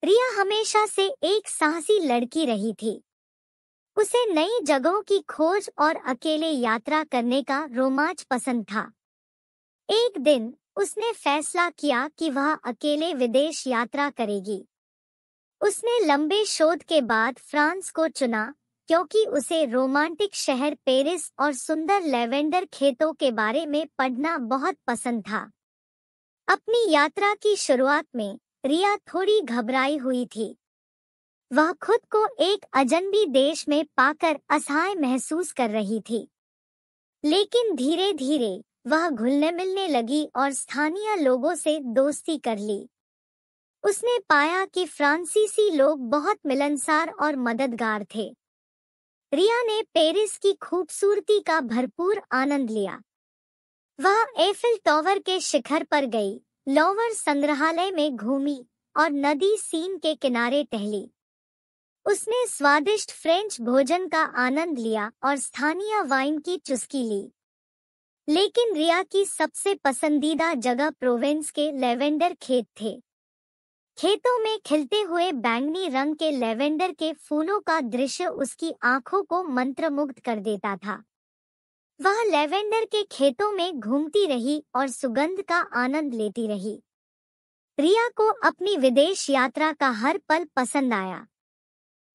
रिया हमेशा से एक साहसी लड़की रही थी। उसे नई जगहों की खोज और अकेले यात्रा करने का रोमांच पसंद था। एक दिन उसने फैसला किया कि वह अकेले विदेश यात्रा करेगी। उसने लंबे शोध के बाद फ्रांस को चुना, क्योंकि उसे रोमांटिक शहर पेरिस और सुंदर लेवेंडर खेतों के बारे में पढ़ना बहुत पसंद था। अपनी यात्रा की शुरुआत में रिया थोड़ी घबराई हुई थी। वह खुद को एक अजनबी देश में पाकर असहाय महसूस कर रही थी। लेकिन धीरे धीरे वह घुलने मिलने लगी और स्थानीय लोगों से दोस्ती कर ली। उसने पाया कि फ्रांसीसी लोग बहुत मिलनसार और मददगार थे। रिया ने पेरिस की खूबसूरती का भरपूर आनंद लिया। वह एफिल टावर के शिखर पर गई, लोवर संग्रहालय में घूमी और नदी सीन के किनारे टहली। उसने स्वादिष्ट फ्रेंच भोजन का आनंद लिया और स्थानीय वाइन की चुस्की ली। लेकिन रिया की सबसे पसंदीदा जगह प्रोवेंस के लेवेंडर खेत थे। खेतों में खिलते हुए बैंगनी रंग के लेवेंडर के फूलों का दृश्य उसकी आंखों को मंत्रमुग्ध कर देता था। वह लेवेंडर के खेतों में घूमती रही और सुगंध का आनंद लेती रही। रिया को अपनी विदेश यात्रा का हर पल पसंद आया।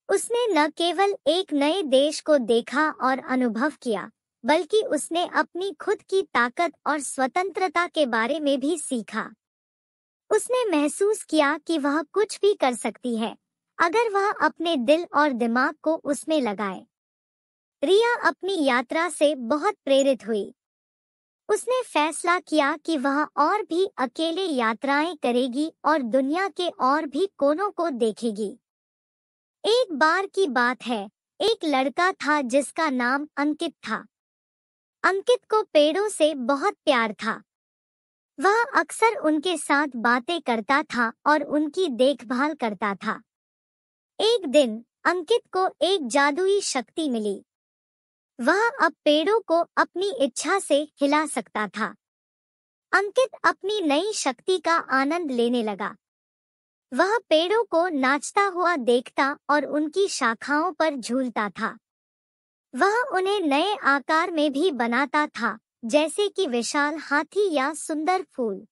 उसने न केवल एक नए देश को देखा और अनुभव किया, बल्कि उसने अपनी खुद की ताकत और स्वतंत्रता के बारे में भी सीखा। उसने महसूस किया कि वह कुछ भी कर सकती है, अगर वह अपने दिल और दिमाग को उसमें लगाए। रिया अपनी यात्रा से बहुत प्रेरित हुई। उसने फैसला किया कि वह और भी अकेले यात्राएं करेगी और दुनिया के और भी कोनों को देखेगी। एक बार की बात है, एक लड़का था जिसका नाम अंकित था। अंकित को पेड़ों से बहुत प्यार था। वह अक्सर उनके साथ बातें करता था और उनकी देखभाल करता था। एक दिन अंकित को एक जादुई शक्ति मिली। वह अब पेड़ों को अपनी इच्छा से हिला सकता था। अंकित अपनी नई शक्ति का आनंद लेने लगा। वह पेड़ों को नाचता हुआ देखता और उनकी शाखाओं पर झूलता था। वह उन्हें नए आकार में भी बनाता था, जैसे कि विशाल हाथी या सुंदर फूल।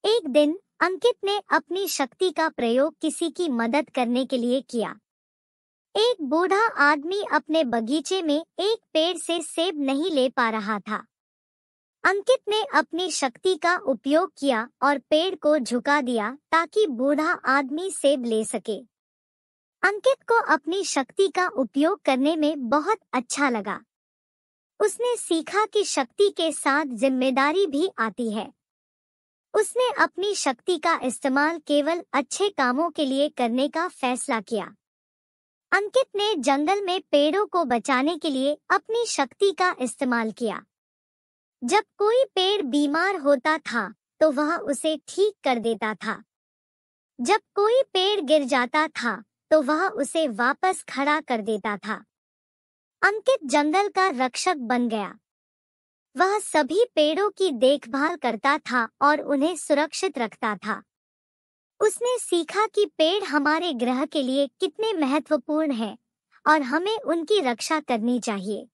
एक दिन अंकित ने अपनी शक्ति का प्रयोग किसी की मदद करने के लिए किया। एक बूढ़ा आदमी अपने बगीचे में एक पेड़ से सेब नहीं ले पा रहा था। अंकित ने अपनी शक्ति का उपयोग किया और पेड़ को झुका दिया ताकि बूढ़ा आदमी सेब ले सके। अंकित को अपनी शक्ति का उपयोग करने में बहुत अच्छा लगा। उसने सीखा कि शक्ति के साथ जिम्मेदारी भी आती है। उसने अपनी शक्ति का इस्तेमाल केवल अच्छे कामों के लिए करने का फैसला किया। अंकित ने जंगल में पेड़ों को बचाने के लिए अपनी शक्ति का इस्तेमाल किया। जब कोई पेड़ बीमार होता था, तो वह उसे ठीक कर देता था। जब कोई पेड़ गिर जाता था, तो वह उसे वापस खड़ा कर देता था। अंकित जंगल का रक्षक बन गया। वह सभी पेड़ों की देखभाल करता था और उन्हें सुरक्षित रखता था। उसने सीखा कि पेड़ हमारे ग्रह के लिए कितने महत्वपूर्ण हैं और हमें उनकी रक्षा करनी चाहिए।